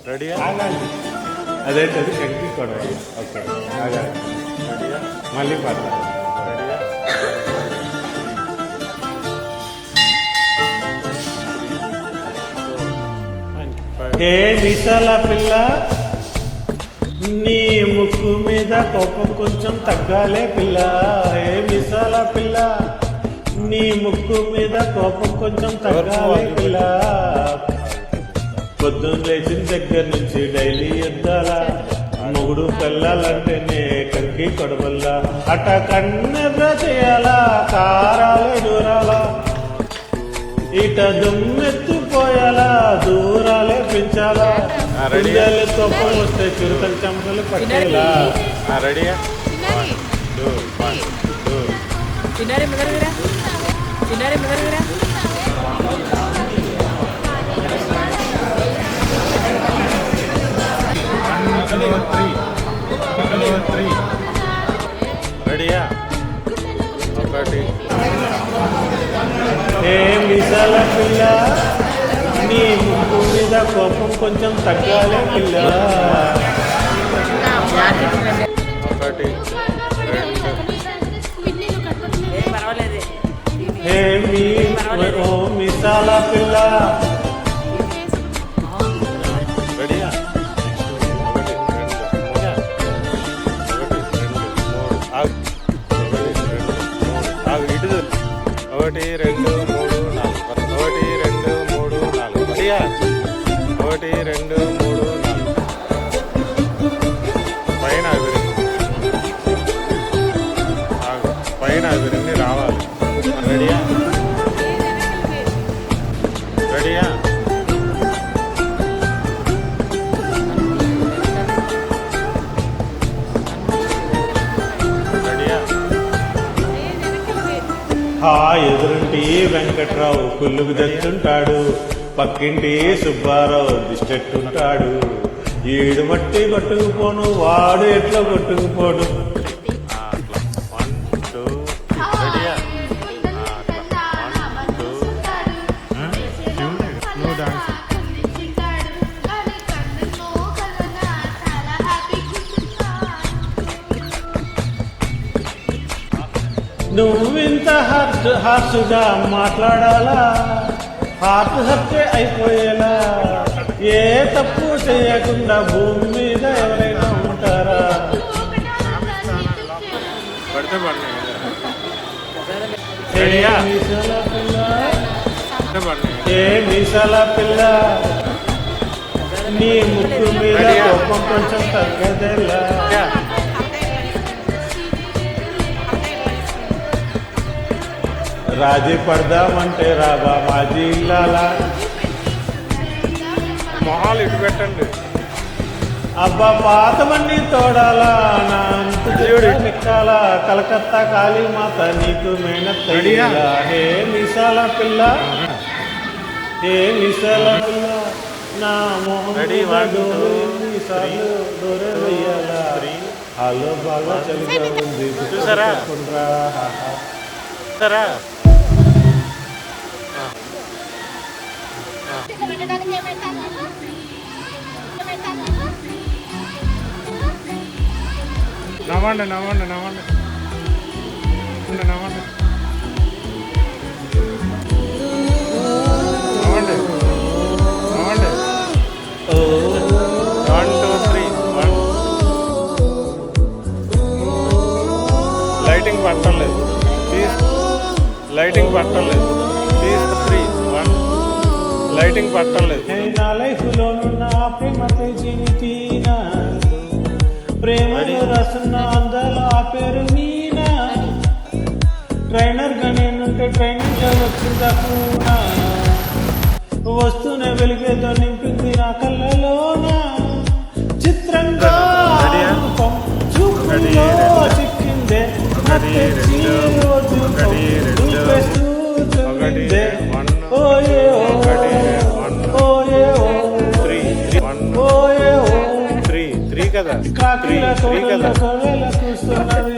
రెడీయా? అదేంటది కంకి కొడవ. ఓకే రెడీయా? మళ్ళీ పాడతా. రెడీయా? ఏ మిసాల పిల్ల నీ ముక్కు మీద కోపం కొంచెం తగ్గాలే పిల్ల. ఏ మిసాల పిల్ల నీ ముక్కు మీద కోపం కొంచెం తగ్గాలే పిల్ల. పొద్దున్న లేచిన దగ్గర నుంచి డైలీ యుద్ధాల మొగుడు పెళ్ళాలంటేనే కంకి కొడవల్లా. అట కన్నెర్ర చేయాలా కారాలే దూరాలా. ఇట దుమ్మెత్తిపోయాలా దూరాలే పెంచాలా. పింజాలు కోపం వస్తే చురుకలు చెంపలు పట్టేలా. రెడీయా? చిన్నారి మొదలుగురా చిన్నారి మొదలుగురా రెడీయా? ఒకటి. ఏ మిసాల పిల్ల నీ ముక్కు మీద కోపం కొంచెం తగ్గాలే పిల్ల. ఒకటి, రెండు. పర్వాలేదు. ఏ మీ ఓ మిసాల పిల్ల రెడీయా? ఒకటి, రెండు, మూడు. ఒకటి, రెండు, మూడు. ఆగు. ఒకటి, రెండు, మూడు. ఆగు. ఇటు చూడు. ఒకటి, రెండు, మూడు, నాలుగు. ఒకటి, రెండు, మూడు, నాలుగు. రెడీయా? ఒకటి, రెండు, మూడు, నాలుగు. పైన అభివృద్ధి. ఆగు. పైన అభివృద్ధి రావాలి. రెడీయా? రెడీయా? రెడీయా? ఆ ఎదురింటి వెంకట్రావు కుళ్ళుకు తెచ్చుంటాడు. పక్కింటి సుబ్బారావు దిష్టెట్టుంటాడు. ఈడు మట్టి కొట్టుకుపోను వాడు ఎట్లా కొట్టుకుపోడు. అట్లా. 1, 2. రెడీయా? అట్లా. 1, 2. నువ్వు డాన్స్. నువ్వింత హార్ష్గా మాట్లాడాలా. హార్ట్ హత్య అయిపోయేలా. ఏ తప్పు చేయకుండా భూమి మీద ఎవరైనా ఉంటారా. పడితే పడినాయి. ఏ రెడీయా? మీసాల పిల్ల పడితే పడినాయి. ఏ మీసాల పిల్ల నీ ముక్కు మీద రెడీయా? కోపం కొంచెం తగ్గదేలా. రెడీయా? రాజీ పడదామంటే రాబా మాజీ ఇల్లాలా. మొహాలు ఇటు పెట్టండి. అబ్బా పాతవన్నీ తోడాలా. నా అంతు లెక్కాలా. కలకత్తా కాళీమాత నీకు రెడీయా? మేనత్తయ్యలా. హే మిసాల పిల్ల ఏ మిసాల పిల్ల నా మొహం రెడీ? మీద 1, 2, డోరేన్ని సార్లు డోరే వెయ్యాలా. 3. హలో బాగా చలిగా ఉంది. చూసారా? గుర్తుపెట్టుకుండ్రా. సరే. నవ్వండి నవ్వండి నవ్వండి నవ్వండి నవ్వండి నవ్వండి. 1, 2, 3. 1. లైటింగ్ పట్టలేదు. లైటింగ్ పట్టలేదు. 3. 1. లైటింగ్ పట్టలేదు. నా లైఫ్ లో నా ప్రేమతో జీవితీనా. ప్రేమలో రసన అందాల ఆ పేరు మీనా. ట్రైనర్ గా నేనుంటే ట్రైనింగ్ గా వచ్చిందా కూడా. వస్తూనే వెలిగేదో నింపింది నా కళ్ళలోన. చిత్రంగా రూపం చూపులో చిక్కిందే. నచ్చే రోజు చూపేస్తూ చూపిందే. ఓయే ఓయే ఓ 3 కదా. కాకిల కోడల కూస్తున్నది.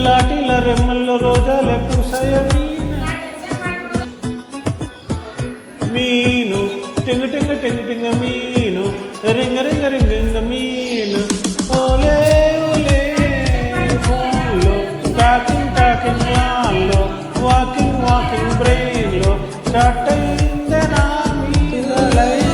లాఠీల రెమ్మల్లో రోజాల కుసయ మీను. టింగు టింగు పింగమీను రింగ ఓలే ఓలే ఫోన్లో టాకింగ్ లాల్లో వాకింగ్ బ్రెయిన్లో స్టార్ట్ అయిందే నా మీద లైఫ్.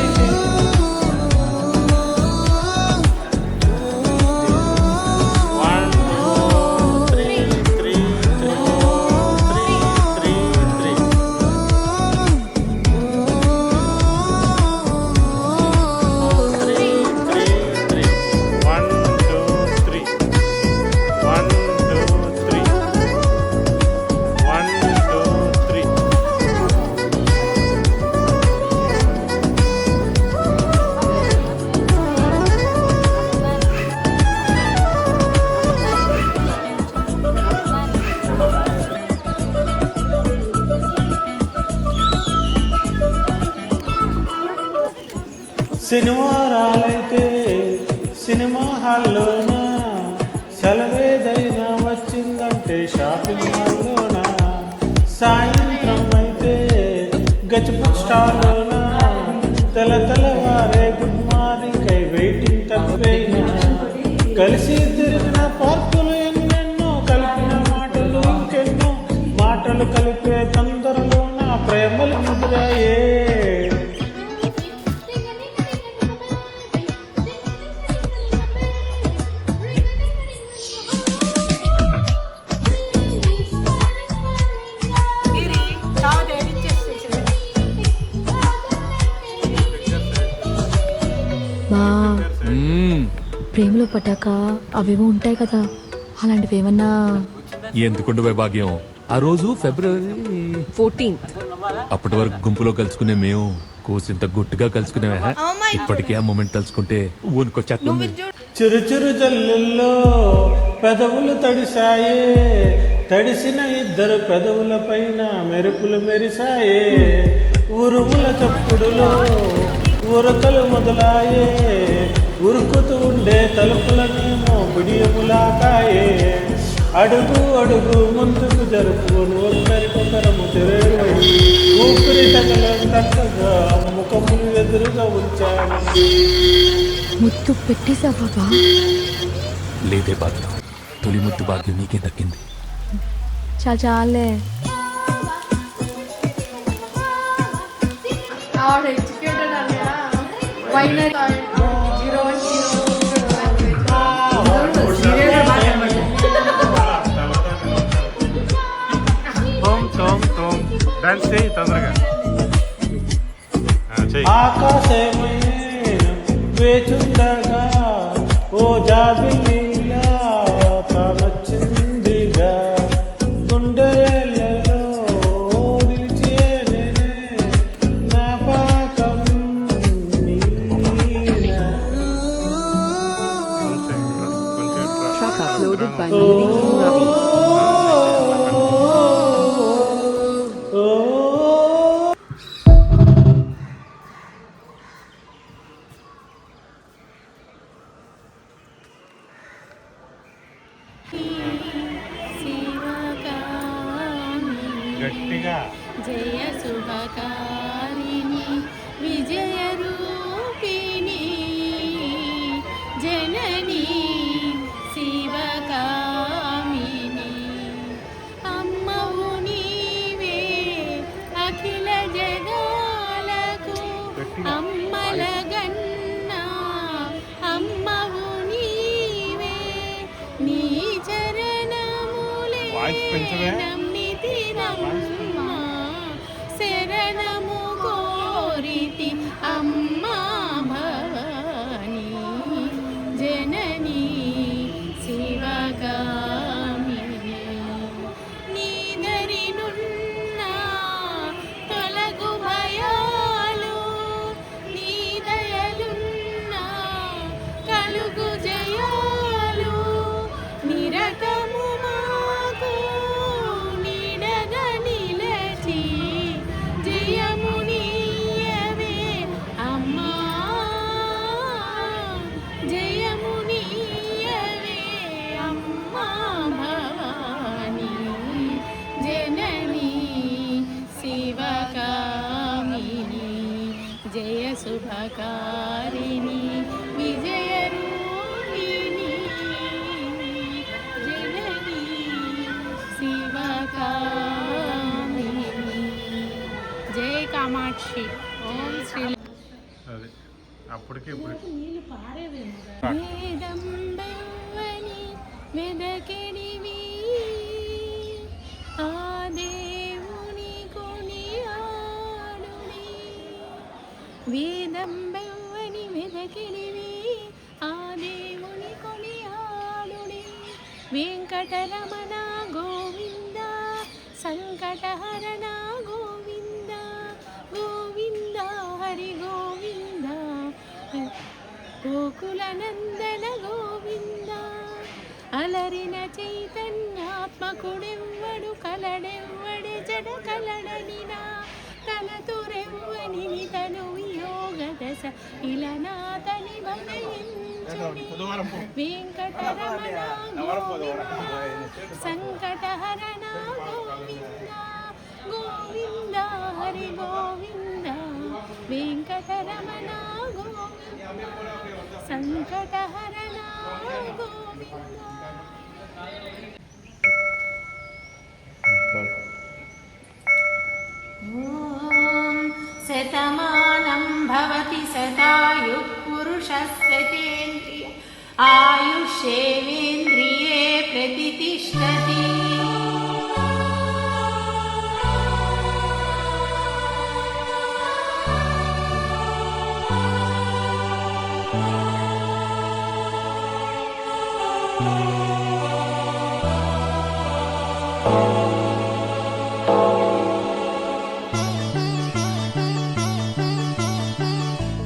శనివారాలైతే సినిమా హాల్లోన, సెలవేదైనా వచ్చిందంటే షాపింగ్ మాల్లోన, సాయంత్రం అయితే గచ్చిపుట్ స్టార్లోన, తెల్లవారే గుడ్ మార్నింగ్ అయి వెయిటింగ్ తప్పైనా, కలిసి తిరిగిన పార్కులు ఎన్నెన్నో, కలిపిన మాటలు ఇంకెన్నో, మాటలు కలిపే తొందరలో నా ప్రేమలు ముద్రయే. ప్రేమలో పట్టాక అవేమో ఉంటాయి కదా, అలాంటివి ఏమన్నా? ఎందుకుండు భాగ్యం, ఆ రోజు February 14th అప్పటి వరకు గుంపులో కలుసుకునే మేము కోసింత గుట్టుగా కలుసుకునే ఇప్పటికే ఆ మూమెంట్ తలుచుకుంటే ఊనుకొచ్చేస్తుంది. చురు జల్లుల్లో పెదవులు తడిసాయే, తడిసిన ఇద్దరు పెదవుల పైన మెరుపులు మెరిసాయే, ఉరుముల చప్పుడులో ఉరకలు మొదలాయే, ఉరుకుతూ ఉండే తలుపులనేమో బిడియములాకాయే, అడుగు ముందుకు జరుపుకొని ఒకరికొకరము తెరేవై, ఊపిరి తగ్గగా ముఖములు ఎదురుగా ఉంచాను. ముద్దు పెట్టేసా బాబా? లేదే భాగ్యం, తొలి ముద్దు భాగ్యం నీకే దక్కింది. చాలే. డాన్స్ చేయి తొందరగా. ఆకాశమైన వేచుండగా ఓ జాబిలిలా తానొచ్చిందిగా, గుండెలలో నిలిచేనే జ్ఞాపకం నీలా. Track uploaded by Nidhi Ravi. గట్టిగా జయ శుభకారిణి విజయ రూపిణి జనని శివకామిని అమ్మవు నీవే అఖిల జగాలకు అమ్మల గన్నా అమ్మవు నీవే నీ చరణములే నమ్మితి నమ్మ శరణము కోరితి అమ్మా భవాని జనని శివగామిని నీదరినున్న తొలగు భయాలు నీ దయలున్న కలుగు జయాలు నిరతము మాకు తారిణి విజయరూపిణి జనని శివకామిని జయ కామాక్షి ఓం శ్రీ అది అప్పటికి ఇప్పుడు వేదంబవని వెదకిడివి ఆ దేవుని కొనియాడుని వేదంబవని వెదకిడివి ఆ దేవుని కొనియాడుని వెంకటరమణ గోవింద సంకటహరణ గోవింద గోవింద హరి గోవింద గోకులనందన గోవింద అలరిన చైతన్యాత్మకుడెవ్వడు కలడెవ్వడి జడ కలడనినా తనతురెవ్వని తను వియోగ దశ ఇలనాతని వెంకటరమణ గోవింద సంకటహరణ గోవింద గోవింద హరి గోవింద వెంకటరమణ గోవింద సంకటహరణ గోవింద ఓం శతమానం భవతి శతాయు పురుషస్యతేంద్రియ ఆయుష్యేవేంద్రియే ప్రతిష్టతి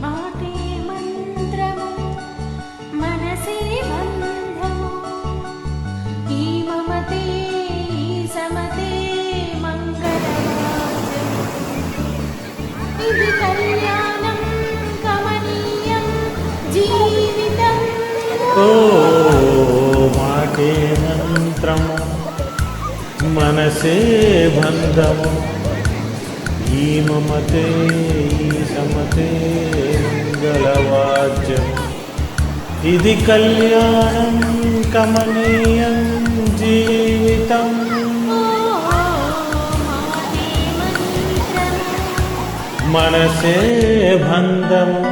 మాతే మంత్రము మనసే బంధము ఈ మమతే ఈ సమతే మంగళవాద్యము ఇది కళ్యాణం కమనీయం జీవితం ఓ మాటే మంత్రము మనసే బంధము ఈ మమతే ఈ సమతే మంగళవాద్యము ఇది కళ్యాణం కమనీయం జీవితం మాతే మంత్రము మనసే బంధము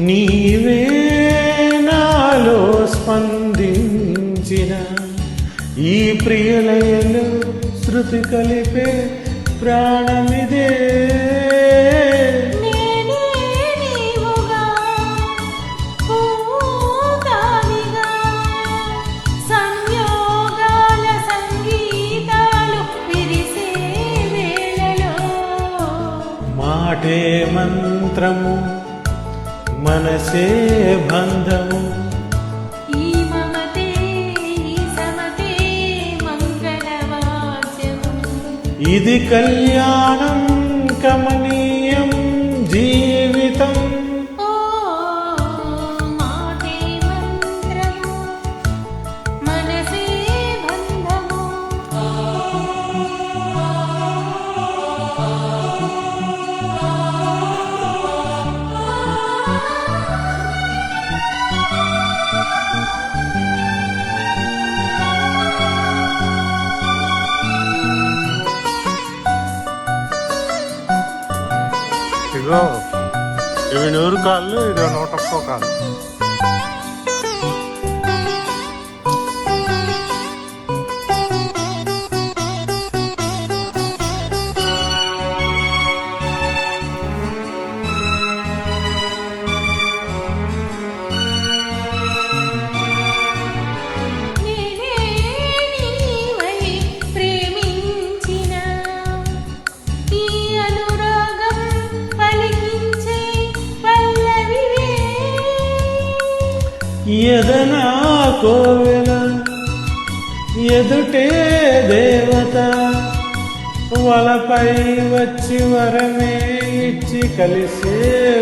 నీవే నాలో స్పందించిన ఈ ప్రియలయలు శృతి కలిపే ప్రాణమిదే నేనే నీవుగా పూగాలిగా సంయోగాల సంగీతాలు విరిసే వేళలో మాటే మంత్రము మనసే బంధము ఈ మమతే ఈ సమతే మంగళవాద్యము ఇది కళ్యాణం కమనీయం జీవితం ఓ మాతే మంత్రము మనసే బంధము ఇగో ఇవి 100 కాళ్ళు ఇది 101 కాళ్ళు నేనే కోవెల ఎదుటే దేవత వలపై వచ్చి వరమే ఇచ్చి కలిసే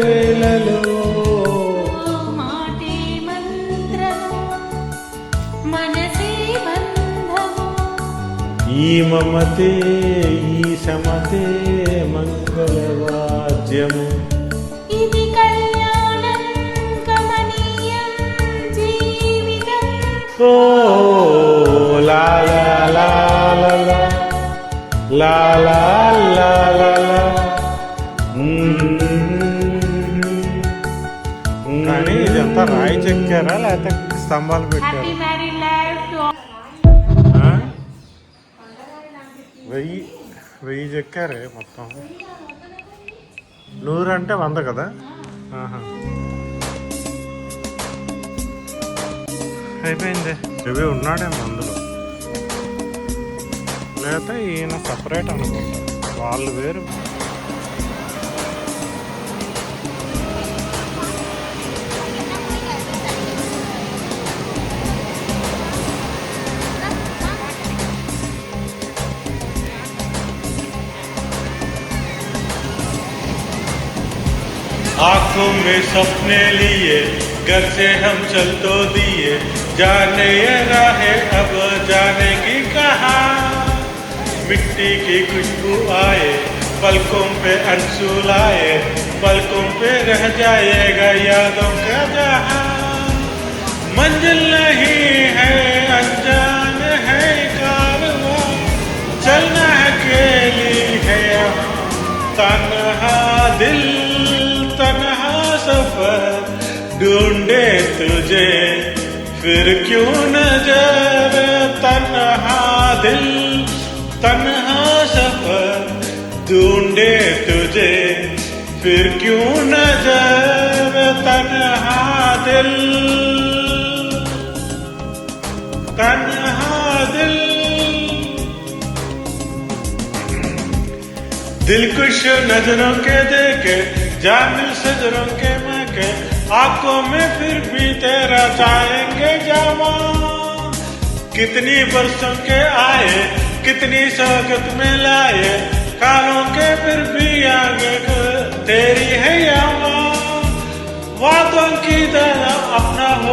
వేళలో మాటే మంత్రము మనసే బంధము ఈ మమతే ఈ సమతే మంగళవాద్యము ఇది కళ్యాణం కమనీయం జీవితం ఓ లా లా లా లా లా లా లా లా లా లా. కానీ ఇదంతా రాయి చెక్కారా లేకపోతే స్తంభాలు పెట్టారా? హ్యాపీ మ్యారీడ్ లైఫ్ టు ఆ? వెయ్యి చెక్కారే మొత్తం. 100 అంటే 100 కదా. ఆహా. అయిపోయింది. ఇవి ఉన్నాడేమో అందులో, లేకపోతే ఈయన సపరేట్ అనుకుంటా, వాళ్ళు వేరు. आंखों में सपने लिए घर से हम चल तो दिए, जाने ये राहें अब जानेगी कहाँ। मिट्टी की खुशबू आए पलकों पे आंसू लाए, पलकों पे रह जाएगा यादों का जहाँ। मंजिल नहीं है अनजान है कारवां, चलना अकेली है तन्हा दिल तन्हा सफर, ढूंढे तुझे फिर क्यों नजर। तन्हा दिल तन्हा सफर, ढूंढे तुझे फिर क्यों नजर। तन्हा दिल तन्हा दिल, दिल कुछ नजरों के देखे जान सजरों के महके, आंखों में फिर भी तेरा चाहेंगे जावा। कितनी बरसों के आए कितनी स्वागत में लाए, कालों के फिर भी आगे तेरी है यावा। वादों की तरह अपना हो